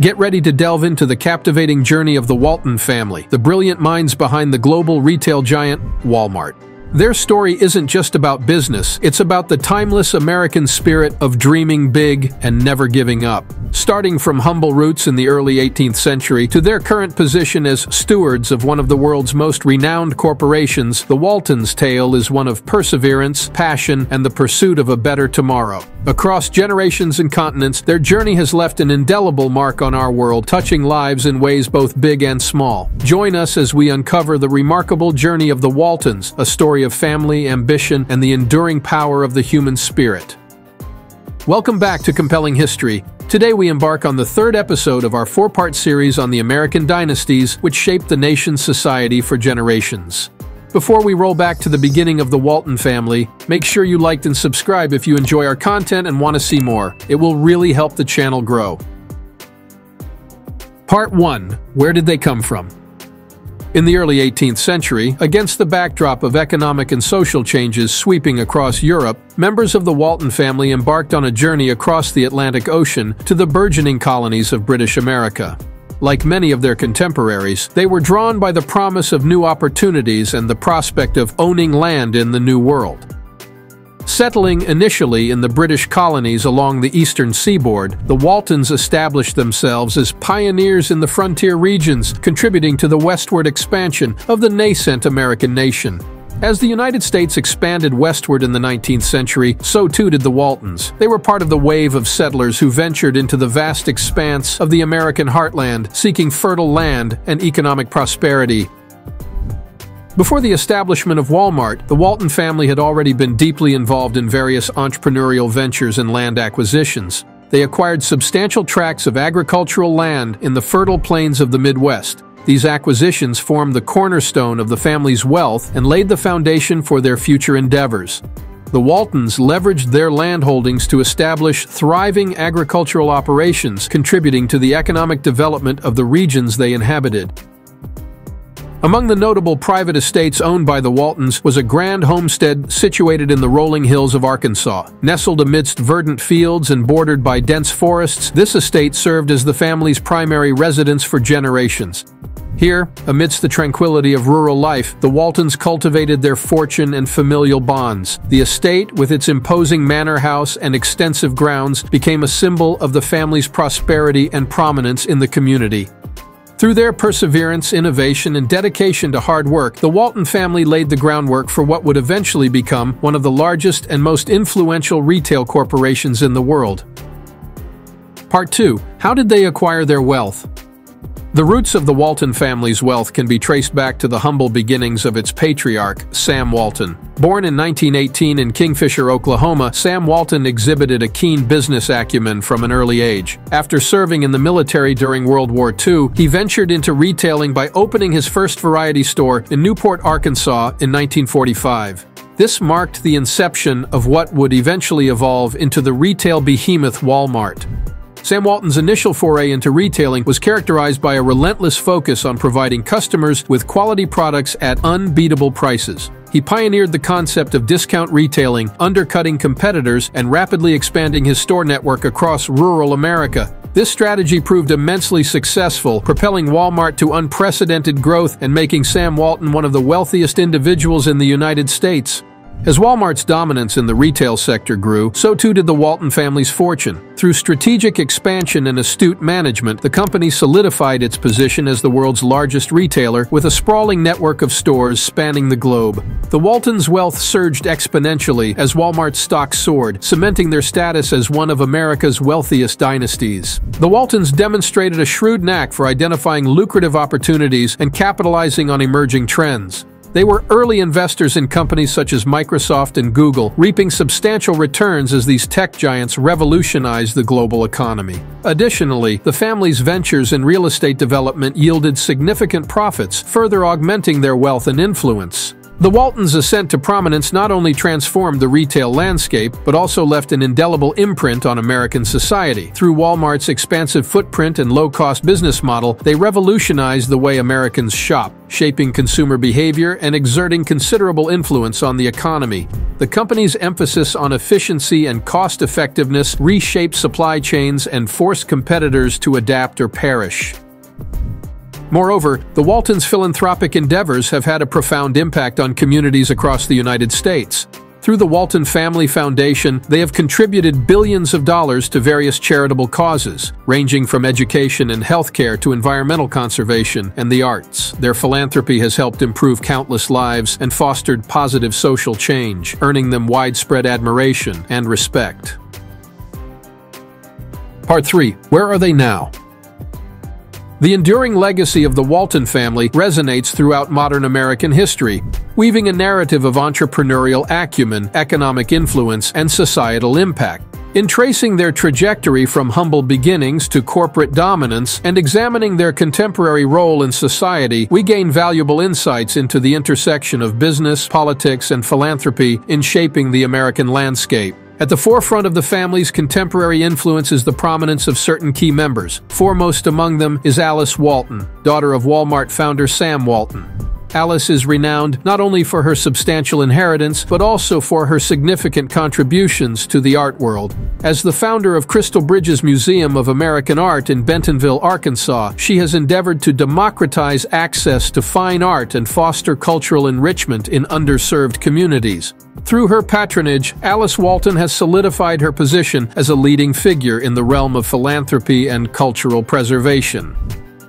Get ready to delve into the captivating journey of the Walton family, the brilliant minds behind the global retail giant, Walmart. Their story isn't just about business, it's about the timeless American spirit of dreaming big and never giving up. Starting from humble roots in the early 18th century to their current position as stewards of one of the world's most renowned corporations, the Waltons' tale is one of perseverance, passion, and the pursuit of a better tomorrow. Across generations and continents, their journey has left an indelible mark on our world, touching lives in ways both big and small. Join us as we uncover the remarkable journey of the Waltons, a story of family, ambition, and the enduring power of the human spirit. Welcome back to Compelling History. Today we embark on the third episode of our four-part series on the American dynasties which shaped the nation's society for generations. Before we roll back to the beginning of the Walton family, make sure you liked and subscribe if you enjoy our content and want to see more. It will really help the channel grow. Part 1. Where did they come from? In the early 18th century, against the backdrop of economic and social changes sweeping across Europe, members of the Walton family embarked on a journey across the Atlantic Ocean to the burgeoning colonies of British America. Like many of their contemporaries, they were drawn by the promise of new opportunities and the prospect of owning land in the New World. Settling initially in the British colonies along the eastern seaboard, the Waltons established themselves as pioneers in the frontier regions, contributing to the westward expansion of the nascent American nation. As the United States expanded westward in the 19th century, so too did the Waltons. They were part of the wave of settlers who ventured into the vast expanse of the American heartland, seeking fertile land and economic prosperity. Before the establishment of Walmart, the Walton family had already been deeply involved in various entrepreneurial ventures and land acquisitions. They acquired substantial tracts of agricultural land in the fertile plains of the Midwest. These acquisitions formed the cornerstone of the family's wealth and laid the foundation for their future endeavors. The Waltons leveraged their land holdings to establish thriving agricultural operations, contributing to the economic development of the regions they inhabited. Among the notable private estates owned by the Waltons was a grand homestead situated in the rolling hills of Arkansas. Nestled amidst verdant fields and bordered by dense forests, this estate served as the family's primary residence for generations. Here, amidst the tranquility of rural life, the Waltons cultivated their fortune and familial bonds. The estate, with its imposing manor house and extensive grounds, became a symbol of the family's prosperity and prominence in the community. Through their perseverance, innovation, and dedication to hard work, the Walton family laid the groundwork for what would eventually become one of the largest and most influential retail corporations in the world. Part 2. How did they acquire their wealth? The roots of the Walton family's wealth can be traced back to the humble beginnings of its patriarch, Sam Walton. Born in 1918 in Kingfisher, Oklahoma, Sam Walton exhibited a keen business acumen from an early age. After serving in the military during World War II, he ventured into retailing by opening his first variety store in Newport, Arkansas in 1945. This marked the inception of what would eventually evolve into the retail behemoth Walmart. Sam Walton's initial foray into retailing was characterized by a relentless focus on providing customers with quality products at unbeatable prices. He pioneered the concept of discount retailing, undercutting competitors, and rapidly expanding his store network across rural America. This strategy proved immensely successful, propelling Walmart to unprecedented growth and making Sam Walton one of the wealthiest individuals in the United States. As Walmart's dominance in the retail sector grew, so too did the Walton family's fortune. Through strategic expansion and astute management, the company solidified its position as the world's largest retailer, with a sprawling network of stores spanning the globe. The Waltons' wealth surged exponentially as Walmart's stock soared, cementing their status as one of America's wealthiest dynasties. The Waltons demonstrated a shrewd knack for identifying lucrative opportunities and capitalizing on emerging trends. They were early investors in companies such as Microsoft and Google, reaping substantial returns as these tech giants revolutionized the global economy. Additionally, the family's ventures in real estate development yielded significant profits, further augmenting their wealth and influence. The Waltons' ascent to prominence not only transformed the retail landscape, but also left an indelible imprint on American society. Through Walmart's expansive footprint and low-cost business model, they revolutionized the way Americans shop, shaping consumer behavior and exerting considerable influence on the economy. The company's emphasis on efficiency and cost-effectiveness reshaped supply chains and forced competitors to adapt or perish. Moreover, the Waltons' philanthropic endeavors have had a profound impact on communities across the United States. Through the Walton Family Foundation, they have contributed billions of dollars to various charitable causes, ranging from education and healthcare to environmental conservation and the arts. Their philanthropy has helped improve countless lives and fostered positive social change, earning them widespread admiration and respect. Part 3. Where are they now? The enduring legacy of the Walton family resonates throughout modern American history, weaving a narrative of entrepreneurial acumen, economic influence, and societal impact. In tracing their trajectory from humble beginnings to corporate dominance and examining their contemporary role in society, we gain valuable insights into the intersection of business, politics, and philanthropy in shaping the American landscape. At the forefront of the family's contemporary influence is the prominence of certain key members. Foremost among them is Alice Walton, daughter of Walmart founder Sam Walton. Alice is renowned not only for her substantial inheritance, but also for her significant contributions to the art world. As the founder of Crystal Bridges Museum of American Art in Bentonville, Arkansas, she has endeavored to democratize access to fine art and foster cultural enrichment in underserved communities. Through her patronage, Alice Walton has solidified her position as a leading figure in the realm of philanthropy and cultural preservation.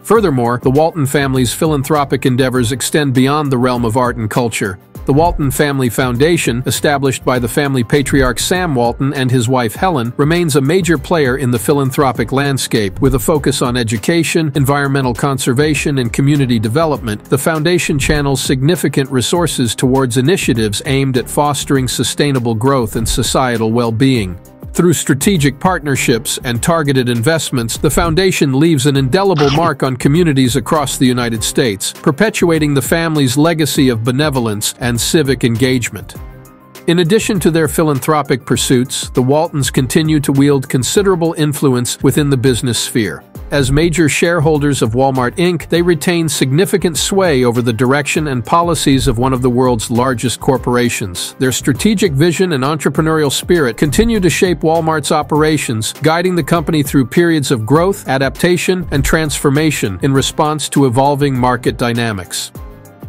Furthermore, the Walton family's philanthropic endeavors extend beyond the realm of art and culture. The Walton Family Foundation, established by the family patriarch Sam Walton and his wife Helen, remains a major player in the philanthropic landscape. With a focus on education, environmental conservation, and community development, the foundation channels significant resources towards initiatives aimed at fostering sustainable growth and societal well-being. Through strategic partnerships and targeted investments, the foundation leaves an indelible mark on communities across the United States, perpetuating the family's legacy of benevolence and civic engagement. In addition to their philanthropic pursuits, the Waltons continue to wield considerable influence within the business sphere. As major shareholders of Walmart Inc., they retain significant sway over the direction and policies of one of the world's largest corporations. Their strategic vision and entrepreneurial spirit continue to shape Walmart's operations, guiding the company through periods of growth, adaptation, and transformation in response to evolving market dynamics.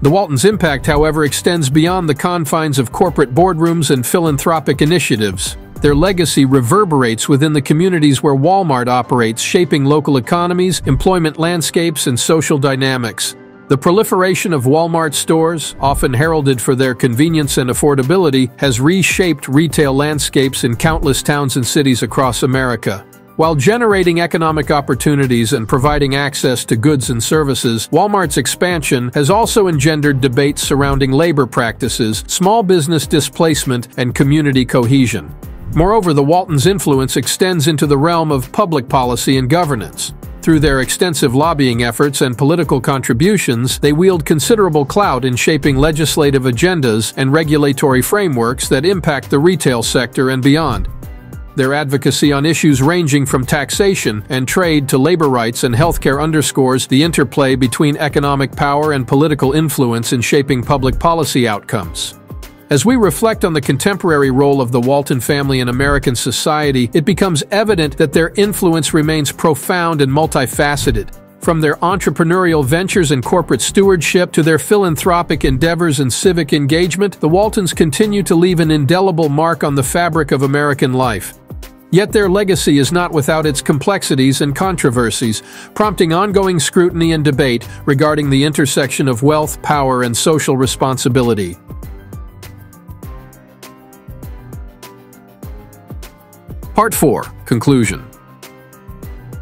The Waltons' impact, however, extends beyond the confines of corporate boardrooms and philanthropic initiatives. Their legacy reverberates within the communities where Walmart operates, shaping local economies, employment landscapes, and social dynamics. The proliferation of Walmart stores, often heralded for their convenience and affordability, has reshaped retail landscapes in countless towns and cities across America. While generating economic opportunities and providing access to goods and services, Walmart's expansion has also engendered debates surrounding labor practices, small business displacement, and community cohesion. Moreover, the Waltons' influence extends into the realm of public policy and governance. Through their extensive lobbying efforts and political contributions, they wield considerable clout in shaping legislative agendas and regulatory frameworks that impact the retail sector and beyond. Their advocacy on issues ranging from taxation and trade to labor rights and healthcare underscores the interplay between economic power and political influence in shaping public policy outcomes. As we reflect on the contemporary role of the Walton family in American society, it becomes evident that their influence remains profound and multifaceted. From their entrepreneurial ventures and corporate stewardship to their philanthropic endeavors and civic engagement, the Waltons continue to leave an indelible mark on the fabric of American life. Yet their legacy is not without its complexities and controversies, prompting ongoing scrutiny and debate regarding the intersection of wealth, power, and social responsibility. Part 4. Conclusion.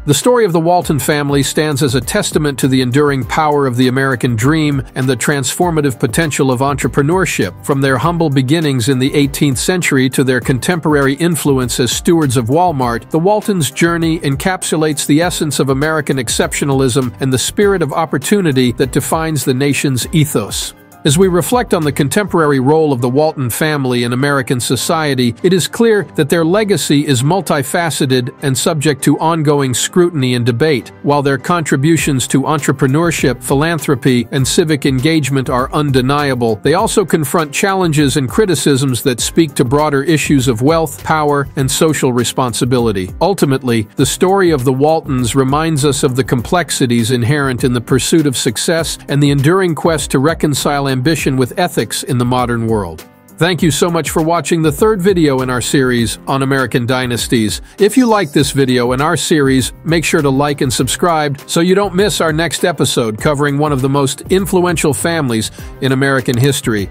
The story of the Walton family stands as a testament to the enduring power of the American dream and the transformative potential of entrepreneurship. From their humble beginnings in the 18th century to their contemporary influence as stewards of Walmart, the Waltons' journey encapsulates the essence of American exceptionalism and the spirit of opportunity that defines the nation's ethos. As we reflect on the contemporary role of the Walton family in American society, it is clear that their legacy is multifaceted and subject to ongoing scrutiny and debate. While their contributions to entrepreneurship, philanthropy, and civic engagement are undeniable, they also confront challenges and criticisms that speak to broader issues of wealth, power, and social responsibility. Ultimately, the story of the Waltons reminds us of the complexities inherent in the pursuit of success and the enduring quest to reconcile ambition with ethics in the modern world. Thank you so much for watching the third video in our series on American dynasties. If you like this video and our series, make sure to like and subscribe so you don't miss our next episode covering one of the most influential families in American history.